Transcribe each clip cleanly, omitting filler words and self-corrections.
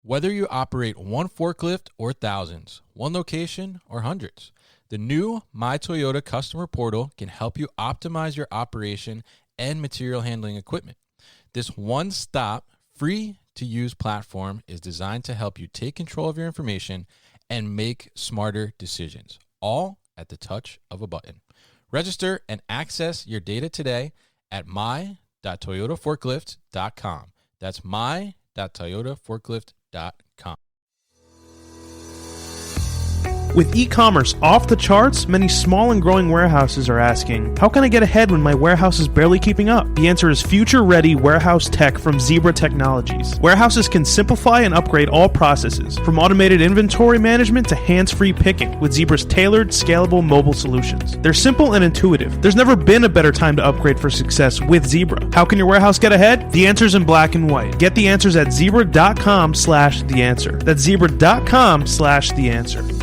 Whether you operate one forklift or thousands, one location or hundreds, the new My Toyota customer portal can help you optimize your operation and material handling equipment. This one-stop, free-to-use platform is designed to help you take control of your information and make smarter decisions, all at the touch of a button. Register and access your data today at my.toyotaforklift.com. That's my.toyotaforklift.com. With e-commerce off the charts, many small and growing warehouses are asking, how can I get ahead when my warehouse is barely keeping up? The answer is future-ready warehouse tech from Zebra Technologies. Warehouses can simplify and upgrade all processes, from automated inventory management to hands-free picking, with Zebra's tailored, scalable mobile solutions. They're simple and intuitive. There's never been a better time to upgrade for success with Zebra. How can your warehouse get ahead? The answer's in black and white. Get the answers at zebra.com/theanswer. That's zebra.com/theanswer.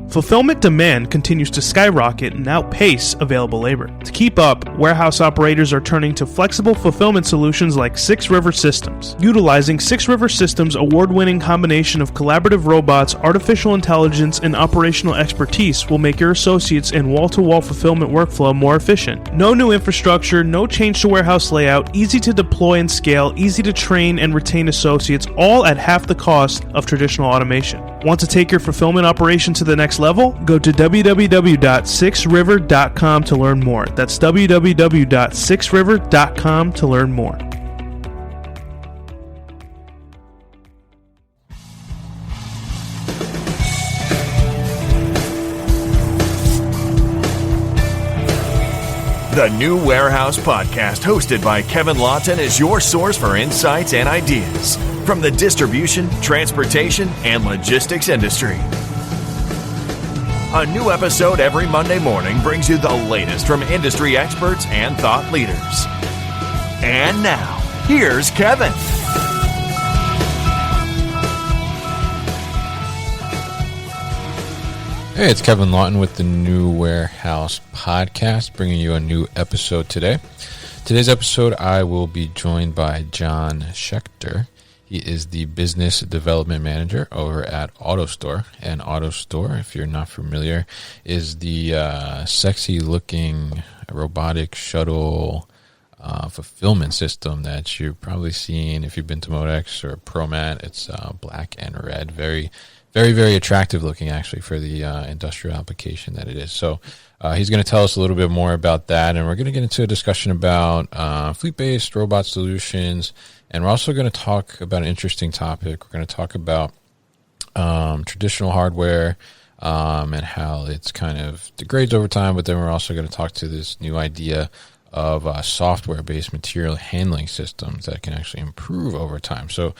Fulfillment demand continues to skyrocket and outpace available labor. To keep up, warehouse operators are turning to flexible fulfillment solutions like 6 River Systems. Utilizing 6 River Systems' award-winning combination of collaborative robots, artificial intelligence, and operational expertise will make your associates and wall-to-wall fulfillment workflow more efficient. No new infrastructure, no change to warehouse layout, easy to deploy and scale, easy to train and retain associates, all at half the cost of traditional automation. Want to take your fulfillment operation to the next level? Go to www.6river.com to learn more. That's www.6river.com to learn more. The New Warehouse Podcast, hosted by Kevin Lawton, is your source for insights and ideas from the distribution, transportation, and logistics industry. A new episode every Monday morning brings you the latest from industry experts and thought leaders. And now, here's Kevin. Hey, it's Kevin Lawton with the New Warehouse Podcast, bringing you a new episode today. Today's episode, I will be joined by Jon Schechter. He is the Business Development Manager over at AutoStore. And AutoStore, if you're not familiar, is the sexy-looking robotic shuttle fulfillment system that you've probably seen if you've been to Modex or ProMat. It's black and red, very, very attractive looking, actually, for the industrial application that it is. So he's going to tell us a little bit more about that, and we're going to get into a discussion about fleet-based robot solutions, and we're also going to talk about an interesting topic. We're going to talk about traditional hardware and how it's kind of degrades over time, but then we're also going to talk to this new idea of software-based material handling systems that can actually improve over time. So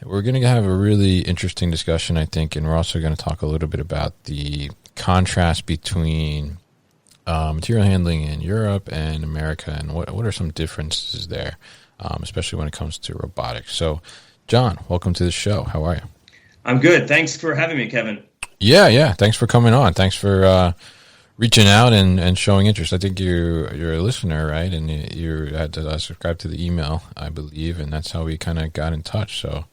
we're going to have a really interesting discussion, I think, and we're also going to talk a little bit about the contrast between material handling in Europe and America, and what are some differences there, especially when it comes to robotics. So, Jon, welcome to the show. How are you? I'm good. Thanks for having me, Kevin. Yeah. Thanks for coming on. Thanks for reaching out and showing interest. I think you're a listener, right? And you had to subscribe to the email, I believe, and that's how we kind of got in touch. So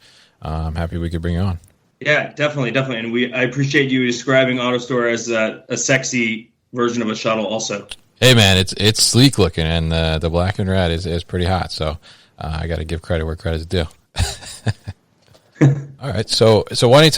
I'm happy we could bring you on. Yeah, definitely. And I appreciate you describing AutoStore as a sexy version of a shuttle also. Hey, man, it's sleek looking, and the black and red is pretty hot. So I got to give credit where credit's due. All right, so why don't you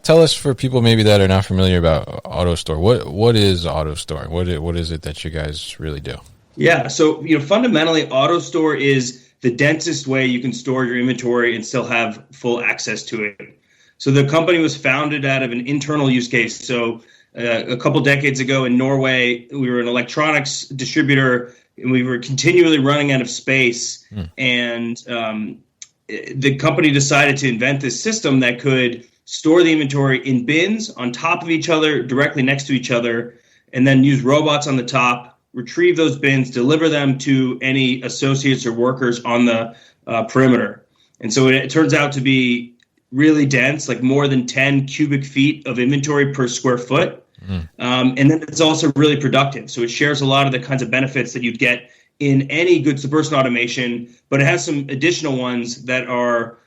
tell us for people maybe that are not familiar about AutoStore, what is AutoStore? What is it that you guys really do? Yeah, so fundamentally, AutoStore is the densest way you can store your inventory and still have full access to it. So the company was founded out of an internal use case. So a couple decades ago in Norway, we were an electronics distributor, and we were continually running out of space, and the company decided to invent this system that could store the inventory in bins on top of each other, directly next to each other, and then use robots on the top, retrieve those bins, deliver them to any associates or workers on the perimeter. And so it turns out to be really dense, like more than 10 cubic feet of inventory per square foot. And then it's also really productive. So it shares a lot of the kinds of benefits that you'd get in any goods-to-person automation, but it has some additional ones that are,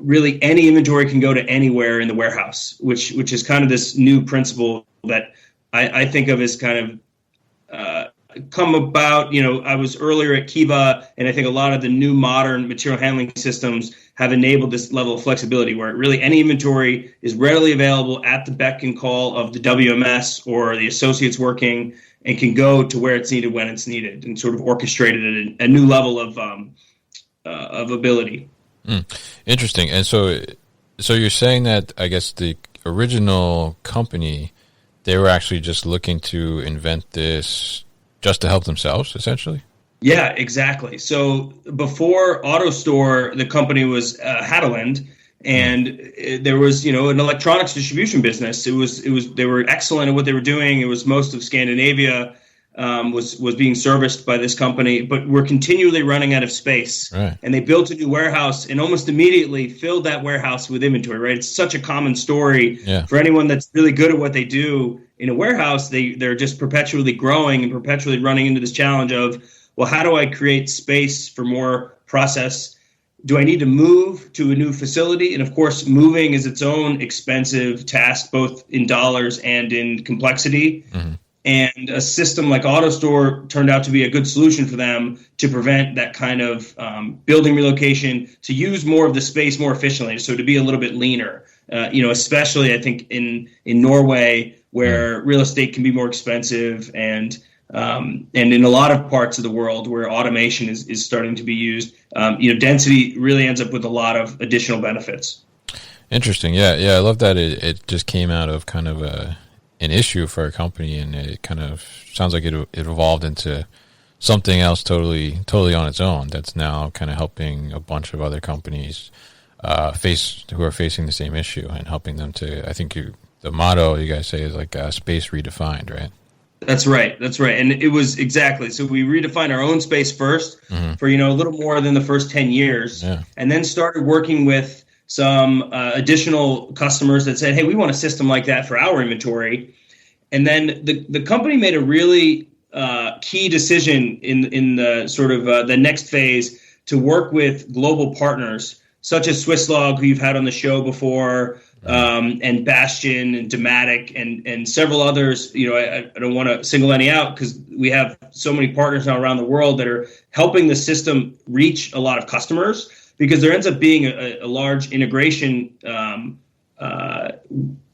really any inventory can go to anywhere in the warehouse, which is kind of this new principle that I think of as kind of come about. I was earlier at Kiva, and I think a lot of the new modern material handling systems have enabled this level of flexibility where really any inventory is readily available at the beck and call of the WMS or the associates working, and can go to where it's needed when it's needed, and sort of orchestrated at a new level of ability. Interesting. And so you're saying that, I guess, the original company, they were actually just looking to invent this just to help themselves, essentially? Yeah, exactly. So before AutoStore, the company was Hadeland, and there was, an electronics distribution business. It was they were excellent at what they were doing. It was most of Scandinavia was being serviced by this company, but we're continually running out of space. Right. And they built a new warehouse and almost immediately filled that warehouse with inventory, right? It's such a common story for anyone that's really good at what they do in a warehouse. They're just perpetually growing and perpetually running into this challenge of, well, how do I create space for more process? Do I need to move to a new facility? And of course, moving is its own expensive task, both in dollars and in complexity. Mm-hmm. And a system like AutoStore turned out to be a good solution for them to prevent that kind of building relocation, to use more of the space more efficiently, so to be a little bit leaner. Especially I think in Norway, where real estate can be more expensive, and in a lot of parts of the world where automation is starting to be used, density really ends up with a lot of additional benefits. Interesting. Yeah. I love that it just came out of kind of an issue for a company, and it kind of sounds like it evolved into something else totally on its own that's now kind of helping a bunch of other companies who are facing the same issue, and helping them to, I think the motto you guys say is like space redefined, right? That's right. And it was exactly. So we redefined our own space first for, a little more than the first 10 years, and then started working with some additional customers that said, hey, we want a system like that for our inventory. And then the company made a really key decision in the sort of the next phase to work with global partners such as Swisslog, who you've had on the show before, and Bastion and Dematic and several others. I don't want to single any out because we have so many partners now around the world that are helping the system reach a lot of customers, because there ends up being a large integration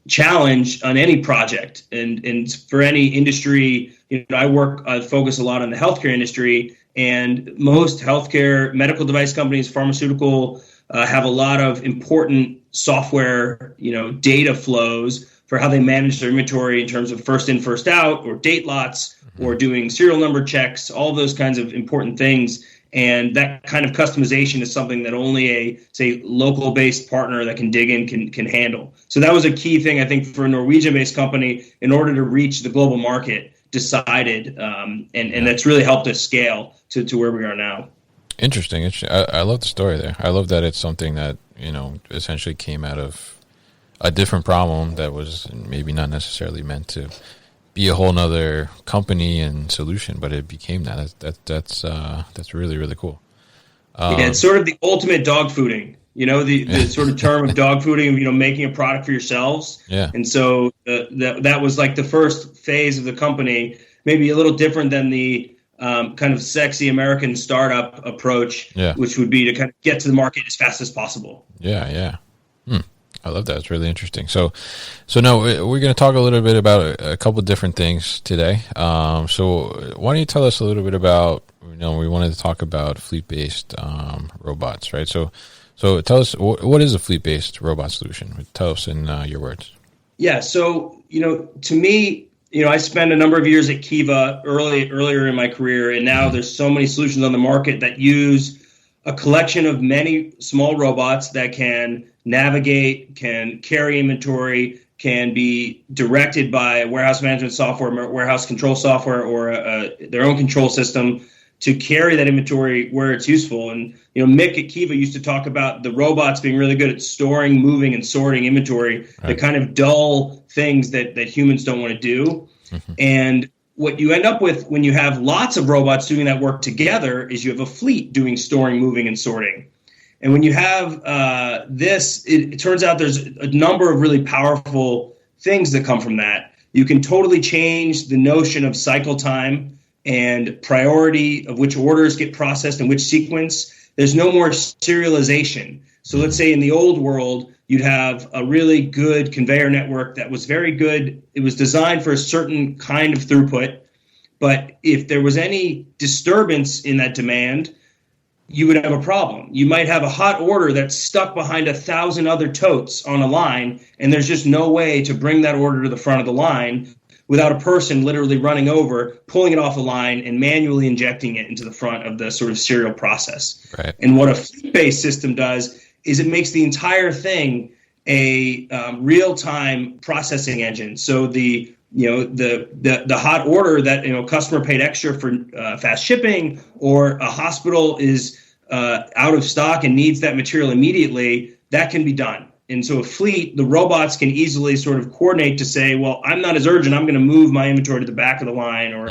challenge on any project. And for any industry, I focus a lot on the healthcare industry, and most healthcare, medical device companies, pharmaceutical, have a lot of important software, data flows for how they manage their inventory in terms of first in, first out, or date lots, or doing serial number checks, all those kinds of important things. And that kind of customization is something that only a, say, local-based partner that can dig in can handle. So that was a key thing, I think, for a Norwegian-based company, in order to reach the global market, decided, and that's really helped us scale to where we are now. Interesting. I love the story there. I love that it's something that, essentially came out of a different problem that was maybe not necessarily meant to be a whole nother company and solution, but it became that. That's really, really cool. It's sort of the ultimate dog fooding, the sort of term of dog fooding, making a product for yourselves. Yeah. And so that was like the first phase of the company, maybe a little different than the kind of sexy American startup approach, which would be to kind of get to the market as fast as possible. Yeah. I love that. It's really interesting. So now we're going to talk a little bit about a couple of different things today. So why don't you tell us a little bit about, we wanted to talk about fleet-based robots, right? So tell us, what is a fleet-based robot solution? Tell us in your words. Yeah. So, to me, I spent a number of years at Kiva earlier in my career, and now there's so many solutions on the market that use a collection of many small robots that can navigate, can carry inventory, can be directed by warehouse management software, warehouse control software, or their own control system to carry that inventory where it's useful. And Mick at Kiva used to talk about the robots being really good at storing, moving, and sorting inventory, the kind of dull things that humans don't want to do. Mm-hmm. And what you end up with when you have lots of robots doing that work together is you have a fleet doing storing, moving, and sorting. And when you have this, it turns out there's a number of really powerful things that come from that. You can totally change the notion of cycle time and priority of which orders get processed in which sequence. There's no more serialization. So let's say in the old world, you'd have a really good conveyor network that was very good. It was designed for a certain kind of throughput. But if there was any disturbance in that demand, you would have a problem. You might have a hot order that's stuck behind 1,000 other totes on a line, and there's just no way to bring that order to the front of the line without a person literally running over, pulling it off the line, and manually injecting it into the front of the sort of serial process. Right. And what a fleet-based system does is it makes the entire thing a real-time processing engine. So the hot order that customer paid extra for fast shipping, or a hospital is out of stock and needs that material immediately, that can be done. And so a fleet, the robots can easily sort of coordinate to say, well, I'm not as urgent, I'm going to move my inventory to the back of the line, or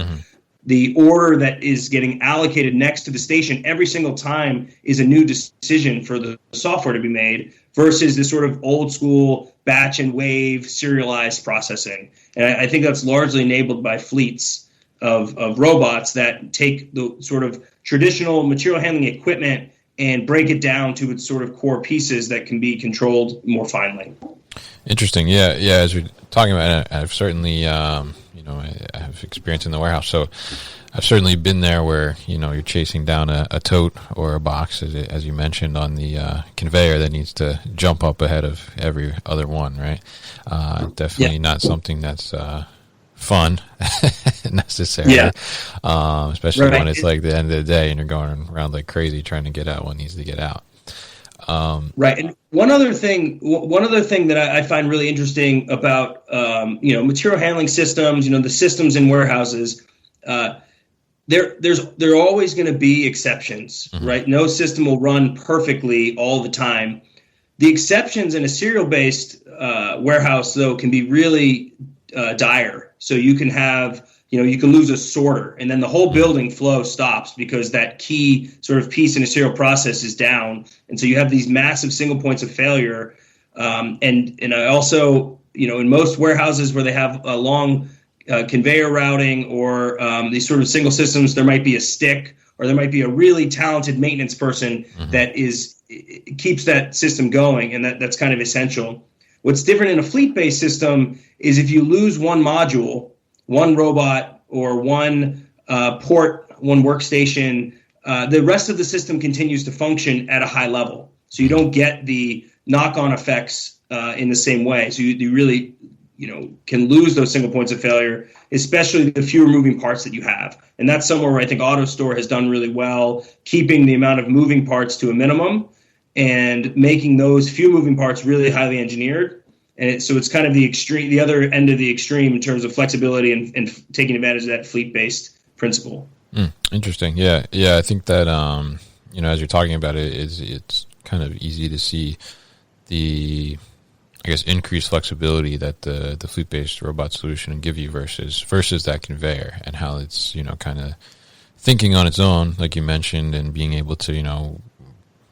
the order that is getting allocated next to the station every single time is a new decision for the software to be made, versus this sort of old school batch and wave serialized processing. And I think that's largely enabled by fleets of robots that take the sort of traditional material handling equipment and break it down to its sort of core pieces that can be controlled more finely. Interesting. Yeah. As we're talking about it, I've certainly, I have experience in the warehouse. So I've certainly been there where, you're chasing down a tote or a box, as you mentioned, on the conveyor that needs to jump up ahead of every other one, right? Definitely not something that's fun necessarily, especially when it's like the end of the day and you're going around like crazy trying to get out what needs to get out. Right. And one other thing that I find really interesting about, material handling systems, the systems in warehouses, there are always going to be exceptions, right? No system will run perfectly all the time. The exceptions in a serial-based warehouse, though, can be really dire. So you can have, you can lose a sorter, and then the whole building flow stops because that key sort of piece in a serial process is down. And so you have these massive single points of failure. And I also, in most warehouses where they have a long conveyor routing or these sort of single systems, there might be a stick, or there might be a really talented maintenance person that keeps that system going, and that's kind of essential. What's different in a fleet-based system is if you lose one module, one robot, or one port, one workstation, the rest of the system continues to function at a high level. So you don't get the knock-on effects in the same way. So you really can lose those single points of failure, especially the fewer moving parts that you have. And that's somewhere where I think AutoStore has done really well, keeping the amount of moving parts to a minimum and making those few moving parts really highly engineered. And so it's kind of the other end of the extreme in terms of flexibility and taking advantage of that fleet-based principle. Interesting. Yeah. I think that, as you're talking about it, it's kind of easy to see the, increased flexibility that the fleet-based robot solution can give you versus that conveyor, and how it's, kind of thinking on its own, like you mentioned, and being able to,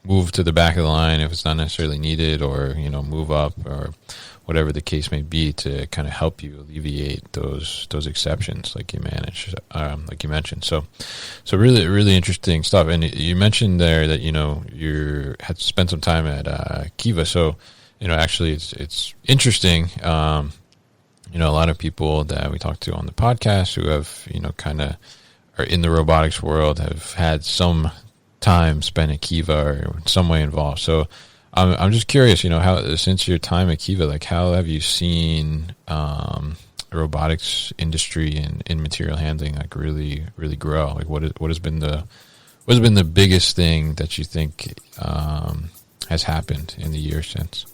move to the back of the line if it's not necessarily needed, or, move up, or whatever the case may be, to kind of help you alleviate those exceptions, like you mentioned. So really, really interesting stuff. And you mentioned there that, you had spent some time at Kiva. So, actually it's interesting. A lot of people that we talk to on the podcast who have, kind of are in the robotics world have had some time spent at Kiva or in some way involved. So I'm just curious, how, since your time at Kiva, like how have you seen the robotics industry in material handling like really, really grow? Like what has been the biggest thing that you think has happened in the years since?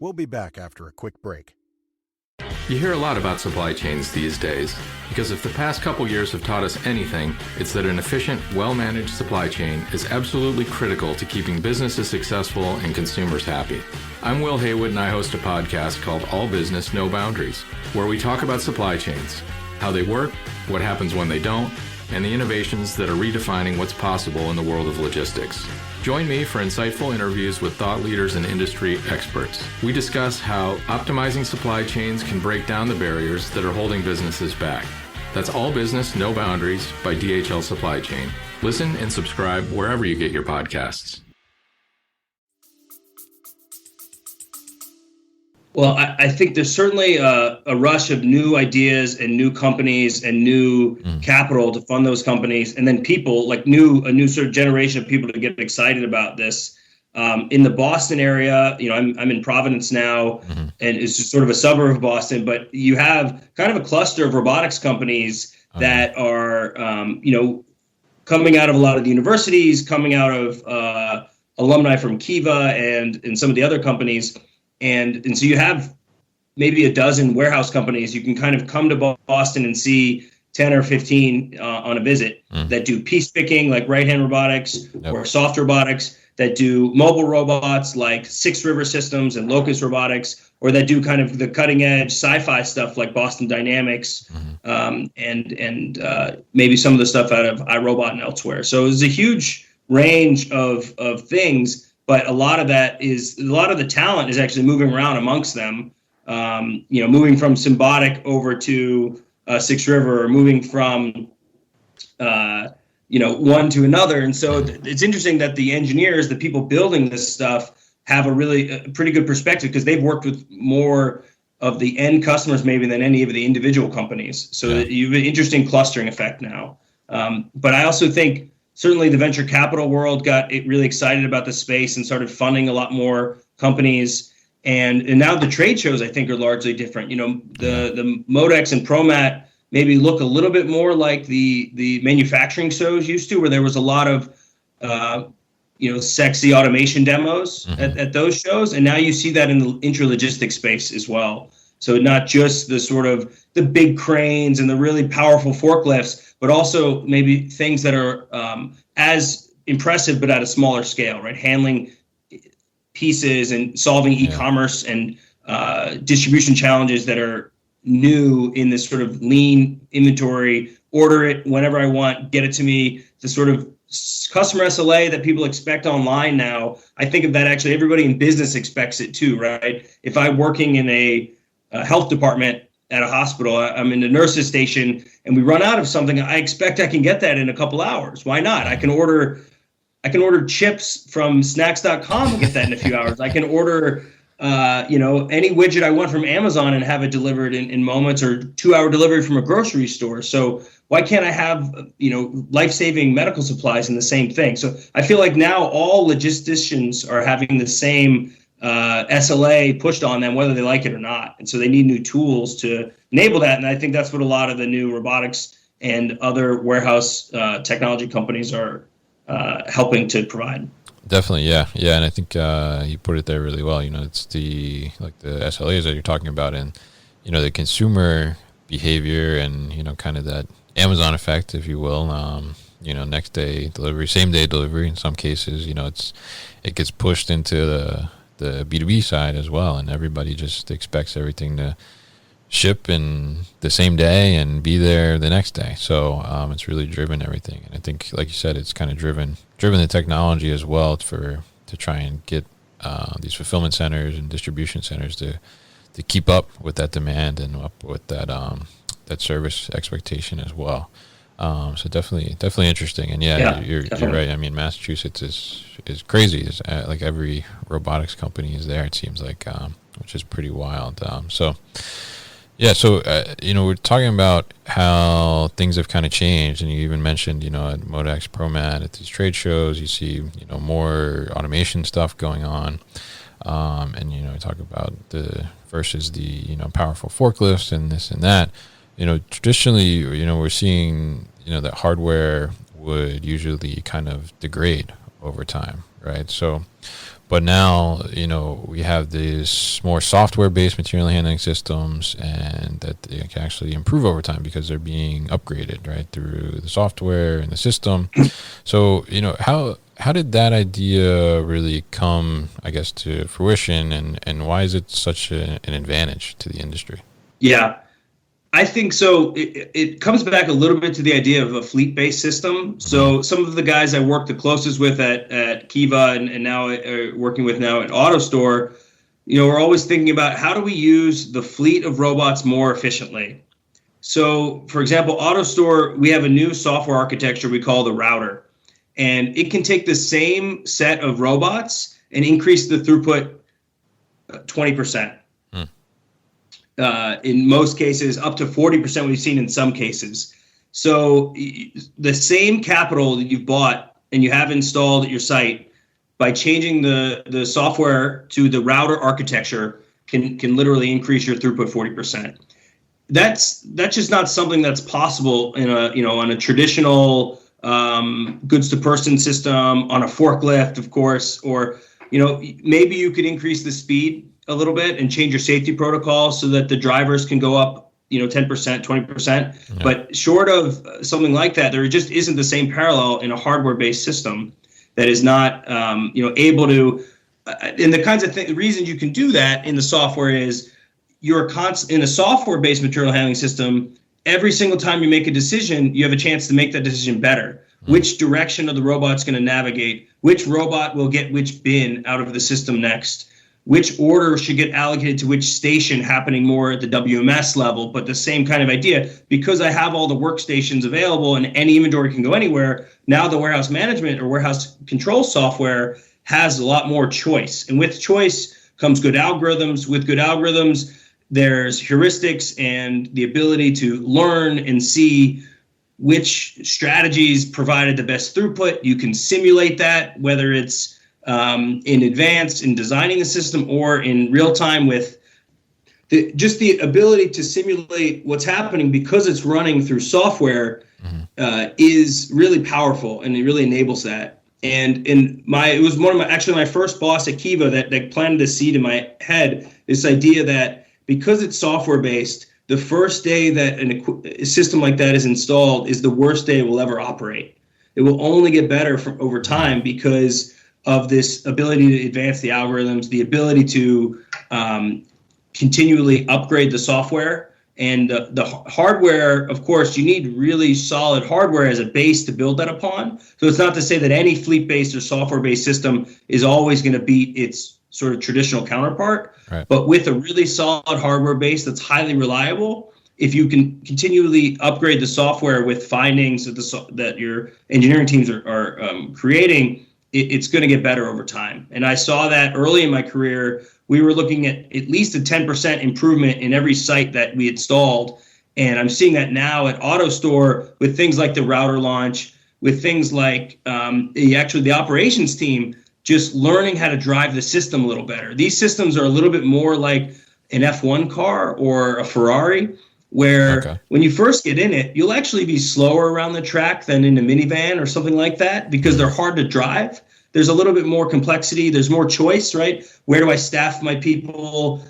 We'll be back after a quick break. You hear a lot about supply chains these days, because if the past couple years have taught us anything, it's that an efficient, well-managed supply chain is absolutely critical to keeping businesses successful and consumers happy. I'm Will Haywood, and I host a podcast called All Business, No Boundaries, where we talk about supply chains, how they work, what happens when they don't, and the innovations that are redefining what's possible in the world of logistics. Join me for insightful interviews with thought leaders and industry experts. We discuss how optimizing supply chains can break down the barriers that are holding businesses back. That's All Business, No Boundaries by DHL Supply Chain. Listen and subscribe wherever you get your podcasts. Well, I think there's certainly a rush of new ideas and new companies and new capital to fund those companies, and then people like a new sort of generation of people to get excited about this. In the Boston area, I'm in Providence now, and it's just sort of a suburb of Boston, but you have kind of a cluster of robotics companies that are, coming out of a lot of the universities, coming out of alumni from Kiva and some of the other companies. And so you have maybe a dozen warehouse companies. You can kind of come to Boston and see 10 or 15 on a visit that do piece picking like right-hand robotics or soft robotics, that do mobile robots like Six River Systems and Locust Robotics, or that do kind of the cutting edge sci-fi stuff like Boston Dynamics and maybe some of the stuff out of iRobot and elsewhere. So there's a huge range of things. But a lot of the talent is actually moving around amongst them, moving from Symbotic over to Six River, or moving from, one to another. And so it's interesting that the engineers, the people building this stuff, have a pretty good perspective because they've worked with more of the end customers maybe than any of the individual companies. So you have an interesting clustering effect now. But I also think certainly the venture capital world got really excited about the space and started funding a lot more companies. And now the trade shows, I think, are largely different. The Modex and ProMat maybe look a little bit more like the manufacturing shows used to, where there was a lot of, sexy automation demos at those shows. And now you see that in the intralogistics space as well. So not just the sort of the big cranes and the really powerful forklifts, but also maybe things that are as impressive but at a smaller scale, right? Handling pieces and solving e-commerce and distribution challenges that are new in this sort of lean inventory, order it whenever I want, get it to me, the sort of customer SLA that people expect online now. I think of that actually everybody in business expects it too, right? If I'm working in a health department at a hospital, I'm in a nurse's station and we run out of something, I expect I can get that in a couple hours. Why not? I can order chips from snacks.com and get that in a few hours. I can order any widget I want from Amazon and have it delivered in moments, or 2-hour delivery from a grocery store. So why can't I have life-saving medical supplies in the same thing? So I feel like now all logisticians are having the same SLA pushed on them, whether they like it or not. And so they need new tools to enable that. And I think that's what a lot of the new robotics and other warehouse technology companies are helping to provide. Definitely, yeah. And I think you put it there really well. It's the SLAs that you're talking about, and the consumer behavior, and kind of that Amazon effect, if you will. Next day delivery, same day delivery. In some cases, it gets pushed into the B2B side as well, and everybody just expects everything to ship in the same day and be there the next day. So it's really driven everything, and I think, like you said, it's kind of driven the technology as well to try and get these fulfillment centers and distribution centers to keep up with that demand and up with that service expectation as well. So definitely interesting. And you're right. I mean, Massachusetts is crazy. It's like every robotics company is there, it seems like, which is pretty wild. So we're talking about how things have kind of changed, and you even mentioned, at Modex, ProMat, at these trade shows, you see, more automation stuff going on. And, talk about the versus the, powerful forklifts and this and that. Traditionally, we're seeing, that hardware would usually kind of degrade over time, right? So, but now, we have these more software-based material handling systems, and that they can actually improve over time because they're being upgraded, right, through the software and the system. So, how did that idea really come, I guess, to fruition, and why is it such an advantage to the industry? Yeah, I think so. It comes back a little bit to the idea of a fleet-based system. So some of the guys I work the closest with at Kiva and now working with now at AutoStore, we're always thinking about how do we use the fleet of robots more efficiently. So, for example, AutoStore, we have a new software architecture we call the router, and it can take the same set of robots and increase the throughput 20%. In most cases, up to 40% we've seen in some cases. So the same capital that you've bought and you have installed at your site, by changing the software to the router architecture, can literally increase your throughput 40%. That's just not something that's possible in on a traditional goods to person system, on a forklift, of course, or maybe you could increase the speed a little bit and change your safety protocol so that the drivers can go up 10%, 20%. Yeah. But short of something like that, there just isn't the same parallel in a hardware based system that is not able to. And the kinds of reasons you can do that in the software is you're in a software based material handling system. Every single time you make a decision, you have a chance to make that decision better. Which direction of the robot's going to navigate? Which robot will get which bin out of the system next? Which order should get allocated to which station, happening more at the WMS level, but the same kind of idea. Because I have all the workstations available and any inventory can go anywhere, now the warehouse management or warehouse control software has a lot more choice. And with choice comes good algorithms. With good algorithms, there's heuristics and the ability to learn and see which strategies provided the best throughput. You can simulate that, whether it's in advance in designing the system or in real time with just the ability to simulate what's happening because it's running through software is really powerful, and it really enables that. And it was my first boss at Kiva that planted a seed in my head, this idea that because it's software based, the first day that a system like that is installed is the worst day it will ever operate. It will only get better over time because of this ability to advance the algorithms, the ability to continually upgrade the software. And the hardware, of course, you need really solid hardware as a base to build that upon. So it's not to say that any fleet-based or software-based system is always going to beat its sort of traditional counterpart. Right. But with a really solid hardware base that's highly reliable, if you can continually upgrade the software with findings that your engineering teams are creating, it's going to get better over time. And I saw that early in my career. We were looking at least a 10% improvement in every site that we installed. And I'm seeing that now at AutoStore with things like the router launch, with things like the operations team just learning how to drive the system a little better. These systems are a little bit more like an F1 car or a Ferrari, where when you first get in it, you'll actually be slower around the track than in a minivan or something like that because they're hard to drive. There's a little bit more complexity. There's more choice, right? Where do I staff my people?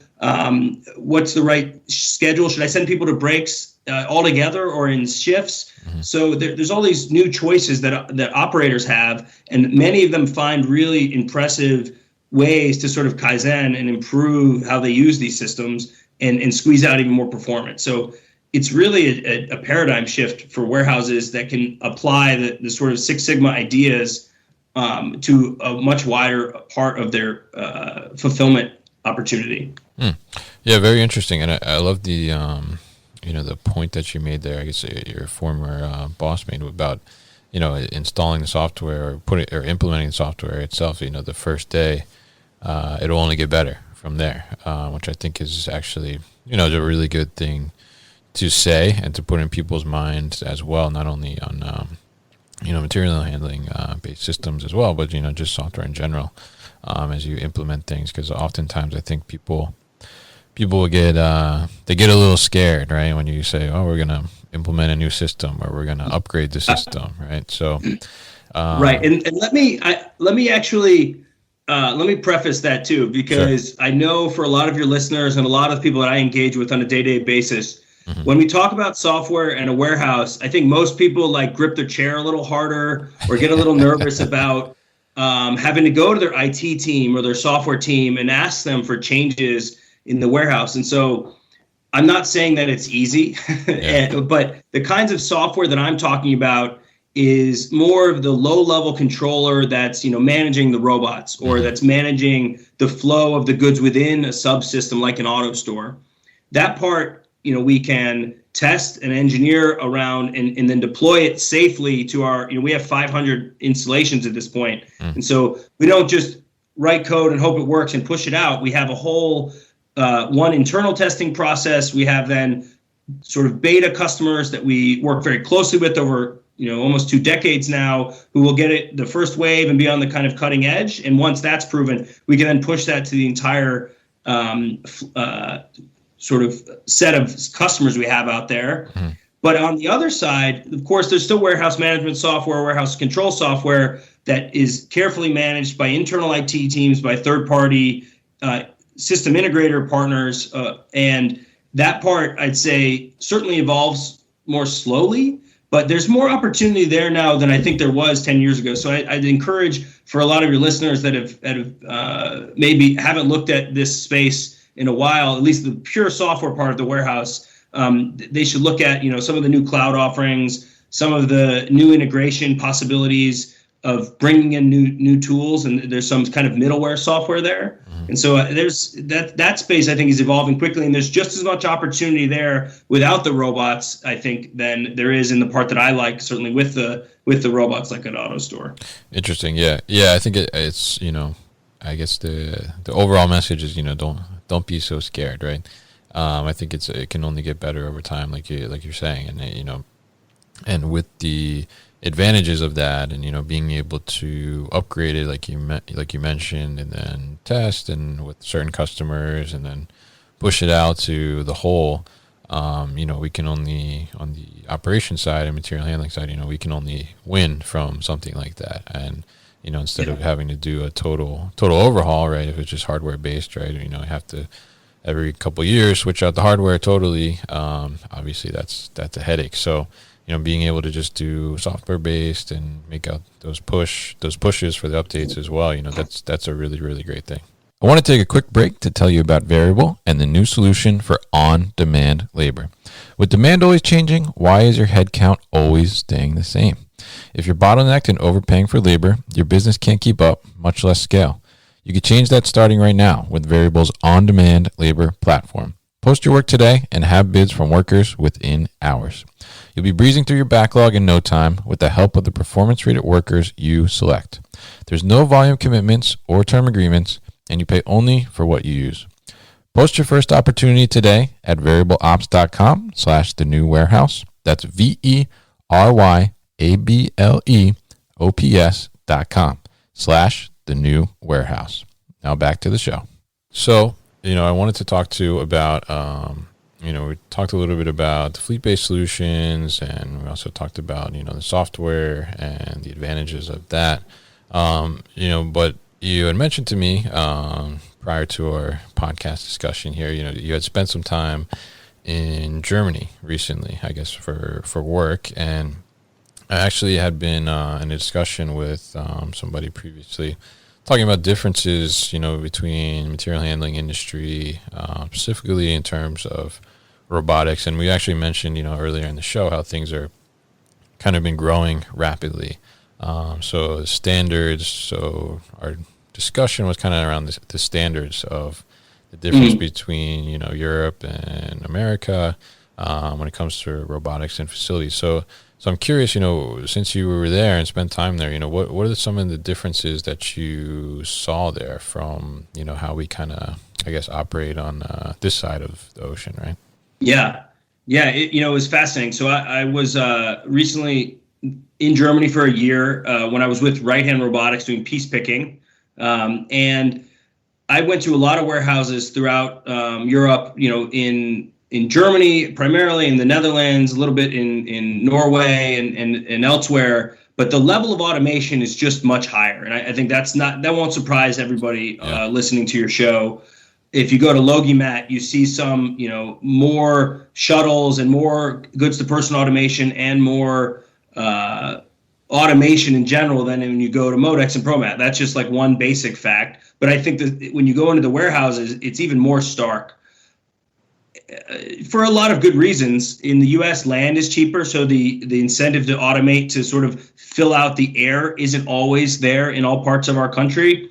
What's the right schedule? Should I send people to breaks all together or in shifts? So there's all these new choices that operators have, and many of them find really impressive ways to sort of Kaizen and improve how they use these systems and squeeze out even more performance. So it's really a paradigm shift for warehouses that can apply the sort of Six Sigma ideas to a much wider part of their fulfillment opportunity. Yeah, very interesting. And I love the the point that you made there. I guess your former boss made about installing the software or implementing the software itself. The first day, it'll only get better from there, which I think is actually a really good thing to say and to put in people's minds as well, not only on material handling based systems as well, but just software in general as you implement things, because oftentimes I think people will get they get a little scared, right, when you say, oh, we're going to implement a new system or we're going to upgrade the system, right? So right, and let me actually let me preface that too, because sure. I know for a lot of your listeners and a lot of people that I engage with on a day-to-day basis, when we talk about software and a warehouse, I think most people grip their chair a little harder or get a little nervous about having to go to their IT team or their software team and ask them for changes in the warehouse. And so I'm not saying that it's easy, but the kinds of software that I'm talking about is more of the low-level controller that's, managing the robots, or that's managing the flow of the goods within a subsystem like an AutoStore. That part, we can test and engineer around and then deploy it safely to our, we have 500 installations at this point. And so we don't just write code and hope it works and push it out. We have a whole one internal testing process. We have then sort of beta customers that we work very closely with over almost 2 decades now, who will get it the first wave and be on the kind of cutting edge. And once that's proven, we can then push that to the entire sort of set of customers we have out there. But on the other side, of course, there's still warehouse management software, warehouse control software that is carefully managed by internal IT teams, by third-party system integrator partners. And that part, I'd say, certainly evolves more slowly. But there's more opportunity there now than I think there was 10 years ago. So I'd encourage, for a lot of your listeners that have maybe haven't looked at this space in a while, at least the pure software part of the warehouse, they should look at some of the new cloud offerings, some of the new integration possibilities of bringing in new tools, and there's some kind of middleware software there. And so there's that space, I think, is evolving quickly, and there's just as much opportunity there without the robots, I think, than there is in the part that I like, certainly with the robots like an AutoStore. Interesting. Yeah. I think it's I guess the overall message is don't be so scared, right? I think it can only get better over time, like you're saying, and and with the advantages of that, and being able to upgrade it, like you mentioned, and then test and with certain customers, and then push it out to the whole. We can only, on the operation side and material handling side, we can only win from something like that. And instead of having to do a total overhaul, right? If it's just hardware based, right? You have to every couple of years switch out the hardware totally. Obviously, that's a headache. So being able to just do software based and make out those pushes for the updates as well, that's a really, really great thing. I want to take a quick break to tell you about Variable and the new solution for on-demand labor. With demand always changing, why is your headcount always staying the same? If you're bottlenecked and overpaying for labor, your business can't keep up, much less scale. You can change that starting right now with Variable's on-demand labor platform. Post your work today and have bids from workers within hours. You'll be breezing through your backlog in no time with the help of the performance-rated workers you select. There's no volume commitments or term agreements, and you pay only for what you use. Post your first opportunity today at variableops.com/thenewwarehouse. That's VERYABLEOPS.com/thenewwarehouse. Now back to the show. So, I wanted to talk to you about, we talked a little bit about the fleet-based solutions, and we also talked about, the software and the advantages of that. But you had mentioned to me prior to our podcast discussion here, you had spent some time in Germany recently, I guess, for work. And I actually had been in a discussion with somebody previously talking about differences, between material handling industry, specifically in terms of robotics. And we actually mentioned, earlier in the show how things are kind of been growing rapidly. So standards, so our discussion was kind of around the standards of the difference between, Europe and America when it comes to robotics and facilities. So I'm curious, since you were there and spent time there, what are some of the differences that you saw there from, how we kind of, I guess, operate on this side of the ocean, right? Yeah. It was fascinating. So I was recently in Germany for a year when I was with Right Hand Robotics doing piece picking. And I went to a lot of warehouses throughout Europe, in Germany, primarily in the Netherlands, a little bit in Norway and elsewhere. But the level of automation is just much higher. And I think that won't surprise everybody listening to your show. If you go to Logimat, you see some, more shuttles and more goods to person automation and more automation in general than when you go to Modex and ProMat. That's just like one basic fact. But I think that when you go into the warehouses, it's even more stark. For a lot of good reasons. In the U.S., land is cheaper, so the incentive to automate to sort of fill out the air isn't always there in all parts of our country.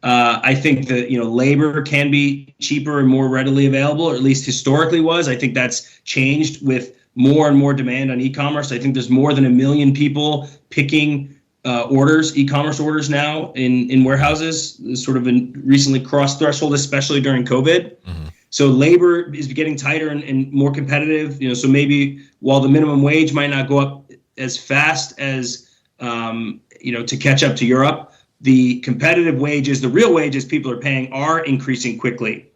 I think that labor can be cheaper and more readily available, or at least historically was. I think that's changed with more and more demand on e-commerce. I think there's more than 1 million people picking e-commerce orders now in warehouses. This sort of recently crossed threshold, especially during COVID. Mm-hmm. So labor is getting tighter and more competitive. So maybe while the minimum wage might not go up as fast as to catch up to Europe, the competitive wages, the real wages people are paying, are increasing quickly.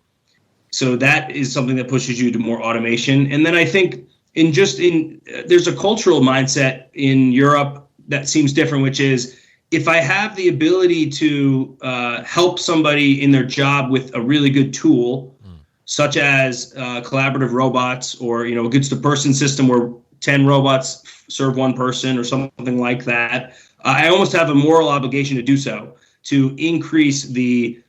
So that is something that pushes you to more automation. And then I think there's a cultural mindset in Europe that seems different, which is if I have the ability to help somebody in their job with a really good tool, such as collaborative robots or a goods-to-person system where 10 robots serve one person or something like that, I almost have a moral obligation to do so, to increase the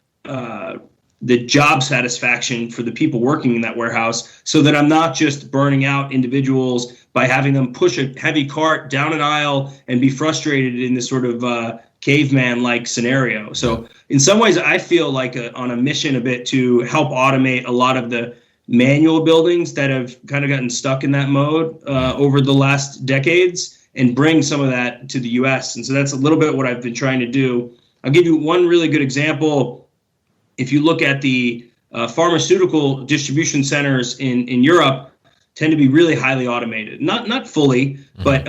job satisfaction for the people working in that warehouse, so that I'm not just burning out individuals by having them push a heavy cart down an aisle and be frustrated in this sort of caveman-like scenario. So in some ways, I feel like on a mission a bit to help automate a lot of the manual buildings that have kind of gotten stuck in that mode over the last decades, and bring some of that to the U.S. And so that's a little bit what I've been trying to do. I'll give you one really good example. If you look at the pharmaceutical distribution centers in Europe, tend to be really highly automated. Not fully, but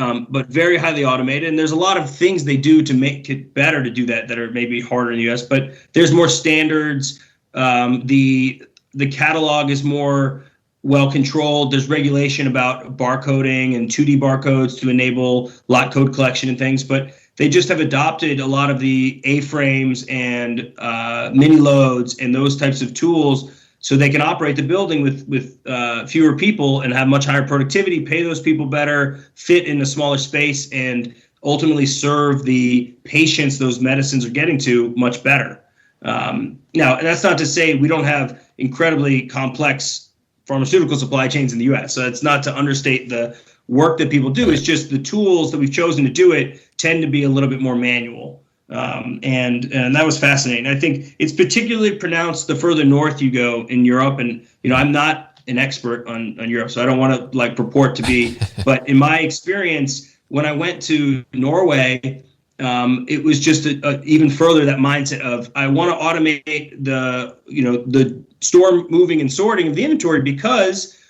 very highly automated. And there's a lot of things they do to make it better to do that are maybe harder in the U.S. But there's more standards. The catalog is more well controlled. There's regulation about barcoding and 2D barcodes to enable lot code collection and things. But they just have adopted a lot of the A-frames and mini loads and those types of tools, so they can operate the building with fewer people and have much higher productivity, pay those people better, fit in a smaller space, and ultimately serve the patients those medicines are getting to much better. Now, that's not to say we don't have incredibly complex pharmaceutical supply chains in the U.S. So it's not to understate the work that people do. It's just the tools that we've chosen to do it tend to be a little bit more manual. And that was fascinating. I think it's particularly pronounced the further north you go in Europe. And, I'm not an expert on Europe, so I don't want to purport to be. But in my experience, when I went to Norway, it was just even further that mindset of I want to automate the store moving and sorting of the inventory because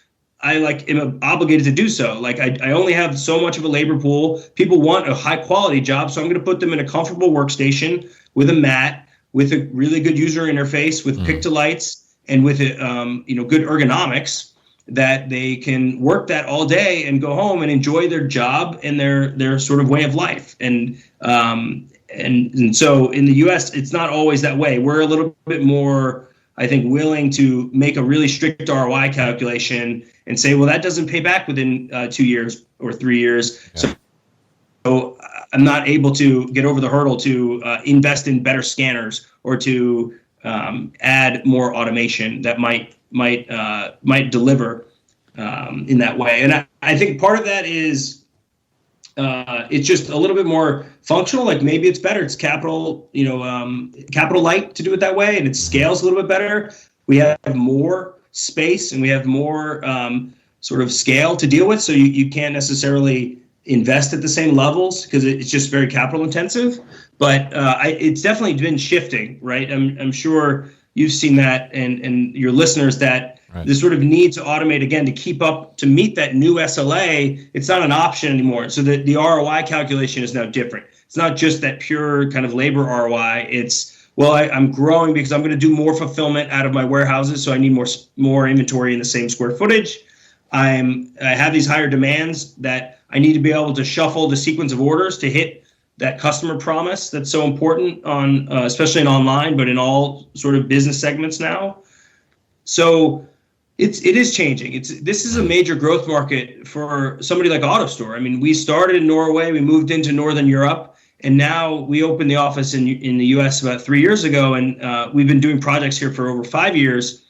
I am obligated to do so. I only have so much of a labor pool. People want a high quality job, so I'm going to put them in a comfortable workstation with a mat, with a really good user interface, with pick to lights, and with good ergonomics, that they can work that all day and go home and enjoy their job and their sort of way of life. And so in the U.S., it's not always that way. We're a little bit more, I think, willing to make a really strict ROI calculation and say, well, that doesn't pay back within 2 years or 3 years. Yeah. So I'm not able to get over the hurdle to invest in better scanners or to add more automation that might deliver in that way. And I think part of that is it's just a little bit more functional. Maybe it's better. It's capital light to do it that way, and it scales a little bit better. We have more space and we have more sort of scale to deal with, so you can't necessarily invest at the same levels because it's just very capital intensive. But it's definitely been shifting, right? I'm sure you've seen that, and your listeners, that right. The sort of need to automate again to keep up, to meet that new SLA. It's not an option anymore. So the ROI calculation is now different. It's not just that pure kind of labor ROI. It's, well, I'm growing because I'm going to do more fulfillment out of my warehouses, so I need more inventory in the same square footage. I have these higher demands that I need to be able to shuffle the sequence of orders to hit that customer promise that's so important on, especially in online, but in all sort of business segments now. So It is changing. This is a major growth market for somebody like AutoStore. I mean, we started in Norway, we moved into Northern Europe, and now we opened the office in the U.S. about 3 years ago, and we've been doing projects here for over 5 years.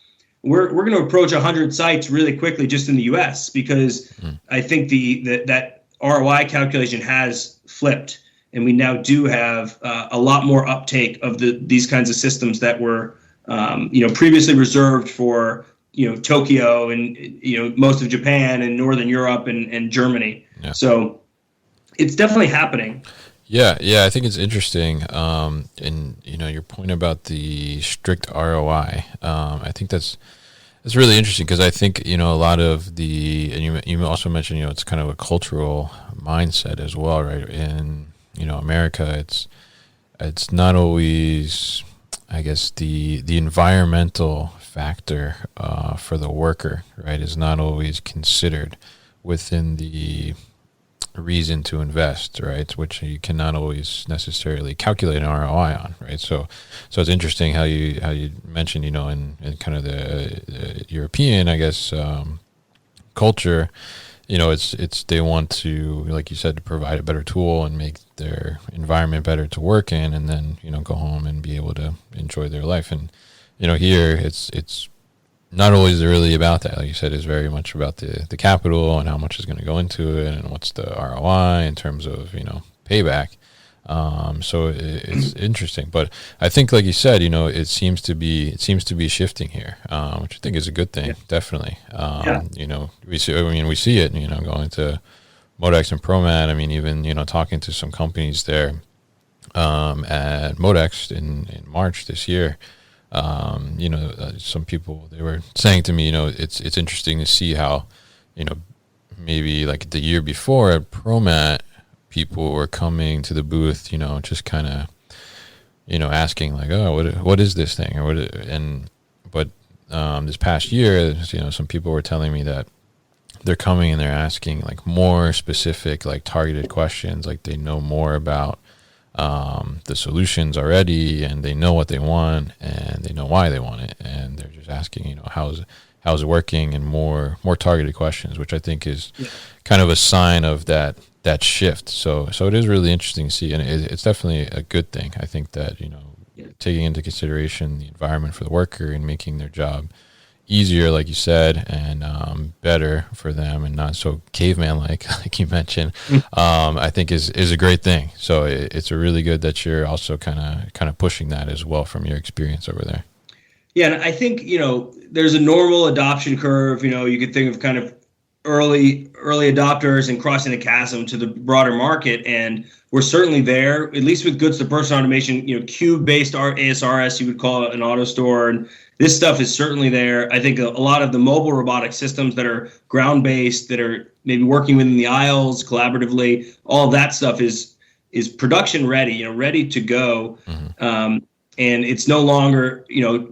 We're going to approach 100 sites really quickly just in the U.S. because I think that ROI calculation has flipped, and we now do have a lot more uptake of these kinds of systems that were previously reserved for Tokyo and most of Japan and Northern Europe and Germany. Yeah. So it's definitely happening. Yeah, I think it's interesting. And your point about the strict ROI, I think that's really interesting because I think a lot of and you also mentioned it's kind of a cultural mindset as well, right? In America, it's not always, I guess, the environmental factor for the worker, right, is not always considered within the reason to invest, right, which you cannot always necessarily calculate an ROI on, right? So it's interesting how you mentioned, in kind of the European, I guess, culture, it's they want to, like you said, to provide a better tool and make their environment better to work in, and then go home and be able to enjoy their life. And here it's not always really about that. Like you said, it's very much about the capital and how much is going to go into it and what's the ROI in terms of payback. So it's interesting, but I think, like you said, it seems to be shifting here, which I think is a good thing. Yeah. Definitely. We see it, going to Modex and ProMat. I mean, even, talking to some companies there, at Modex in March this year, some people, they were saying to me, it's interesting to see how, maybe like the year before at ProMat, people were coming to the booth, just kind of, asking like, oh, what is this thing? But this past year, some people were telling me that they're coming and they're asking like more specific, like targeted questions, like they know more about the solutions already, and they know what they want and they know why they want it, and they're just asking, how's it working, and more targeted questions, which I think is kind of a sign of that shift. So it is really interesting to see, and it's definitely a good thing. I think that taking into consideration the environment for the worker and making their job easier, like you said, and better for them, and not so caveman like you mentioned, I think is a great thing. So it's a really good that you're also kind of pushing that as well from your experience over there. Yeah, and I think there's a normal adoption curve. You could think of kind of early adopters and crossing the chasm to the broader market, and we're certainly there, at least with goods to person automation. Cube-based ASRS, you would call it an AutoStore, and this stuff is certainly there. I think a lot of the mobile robotic systems that are ground-based, that are maybe working within the aisles collaboratively, all of that stuff is production ready, ready to go. Mm-hmm. And it's no longer,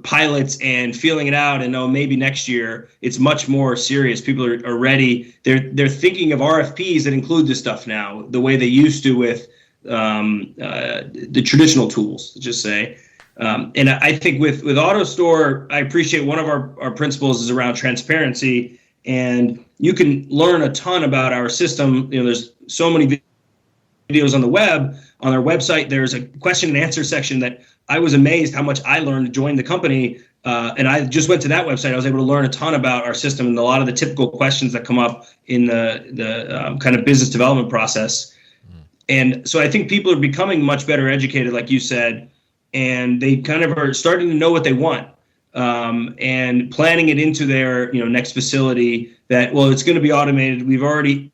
pilots and feeling it out and maybe next year. It's much more serious. People are ready. They're thinking of RFPs that include this stuff now, the way they used to with the traditional tools, just say. And I think with AutoStore, I appreciate one of our principles is around transparency, and you can learn a ton about our system. There's so many videos on the web. On our website, there's a question and answer section that I was amazed how much I learned to join the company. And I just went to that website. I was able to learn a ton about our system and a lot of the typical questions that come up in the kind of business development process. And so I think people are becoming much better educated, like you said, and they kind of are starting to know what they want, and planning it into their next facility that, well, it's going to be automated. We've already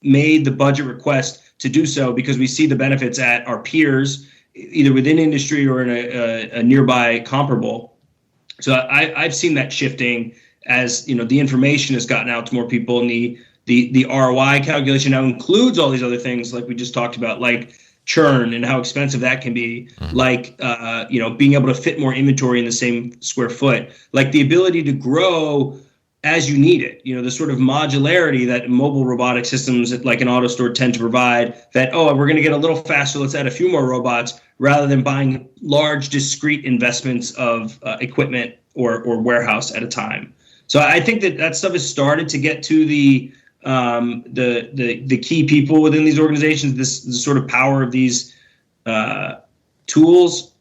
made the budget request to do so because we see the benefits at our peers, either within industry or in a nearby comparable. So I've seen that shifting as the information has gotten out to more people, and the ROI calculation now includes all these other things like we just talked about, like churn and how expensive that can be, like being able to fit more inventory in the same square foot, like the ability to grow as you need it, the sort of modularity that mobile robotic systems like an AutoStore tend to provide, that, we're going to get a little faster, let's add a few more robots, rather than buying large discrete investments of equipment or warehouse at a time. So I think that stuff has started to get to the key people within these organizations. This sort of power of these tools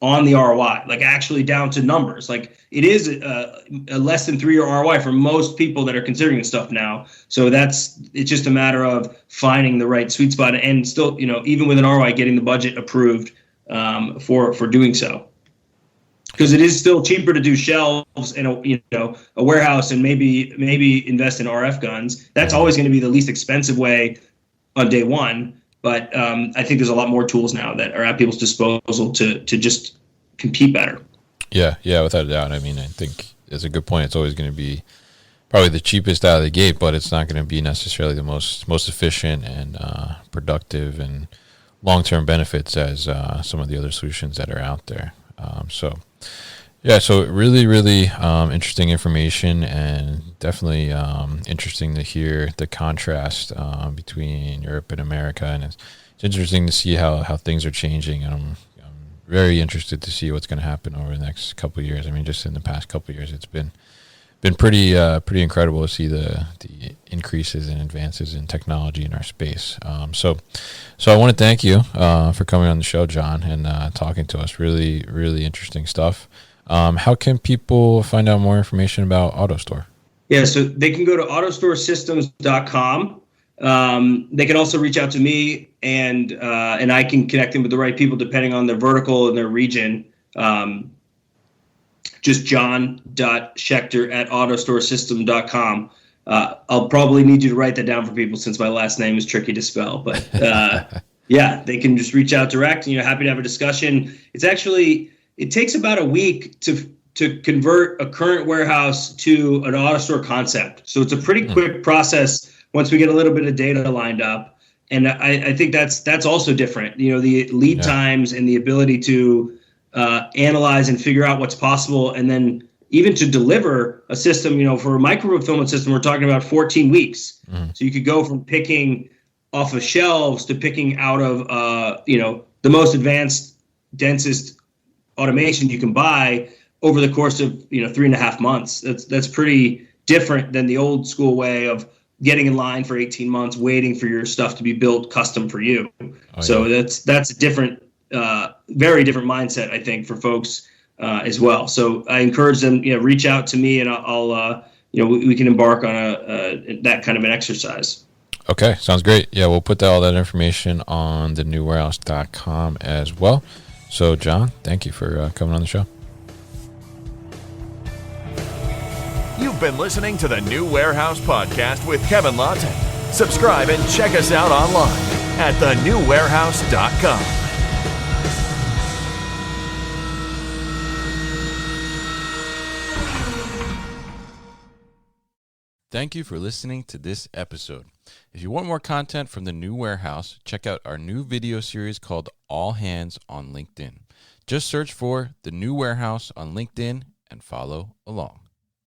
on the ROI, like actually down to numbers. Like it is a less than 3-year ROI for most people that are considering this stuff now. So it's just a matter of finding the right sweet spot and still, even with an ROI, getting the budget approved for doing so. Because it is still cheaper to do shelves in a warehouse and maybe invest in RF guns. That's always going to be the least expensive way on day one. But I think there's a lot more tools now that are at people's disposal to just compete better. Yeah, without a doubt. I mean, I think it's a good point. It's always going to be probably the cheapest out of the gate, but it's not going to be necessarily the most efficient and productive and long-term benefits as some of the other solutions that are out there. So really, really interesting information, and definitely interesting to hear the contrast between Europe and America. And it's interesting to see how things are changing. And I'm very interested to see what's going to happen over the next couple of years. I mean, just in the past couple of years, it's been pretty incredible to see the increases and advances in technology in our space. So I want to thank you for coming on the show, John, and talking to us. Really, really interesting stuff. How can people find out more information about AutoStore? Yeah, so they can go to AutoStoreSystems.com. They can also reach out to me, and I can connect them with the right people depending on their vertical and their region. Just Jon.Schechter@AutoStoreSystem.com. I'll probably need you to write that down for people since my last name is tricky to spell. But yeah, they can just reach out direct. Happy to have a discussion. It takes about a week to convert a current warehouse to an AutoStore concept. So it's a pretty quick process once we get a little bit of data lined up. And I think that's also different. The lead times and the ability to analyze and figure out what's possible, and then even to deliver a system, for a micro-fulfillment system, we're talking about 14 weeks. So you could go from picking off of shelves to picking out of, the most advanced, densest automation you can buy over the course of 3.5 months. That's pretty different than the old school way of getting in line for 18 months, waiting for your stuff to be built custom for you. So that's a different, very different mindset, I think, for folks as well. So I encourage them, reach out to me, and I'll we can embark on that kind of an exercise. Okay, sounds great. Yeah, we'll put all that information on thenewwarehouse.com as well. So, John, thank you for coming on the show. You've been listening to the New Warehouse Podcast with Kevin Lawton. Subscribe and check us out online at thenewwarehouse.com. Thank you for listening to this episode. If you want more content from the New Warehouse, check out our new video series called All Hands on LinkedIn. Just search for the New Warehouse on LinkedIn and follow along.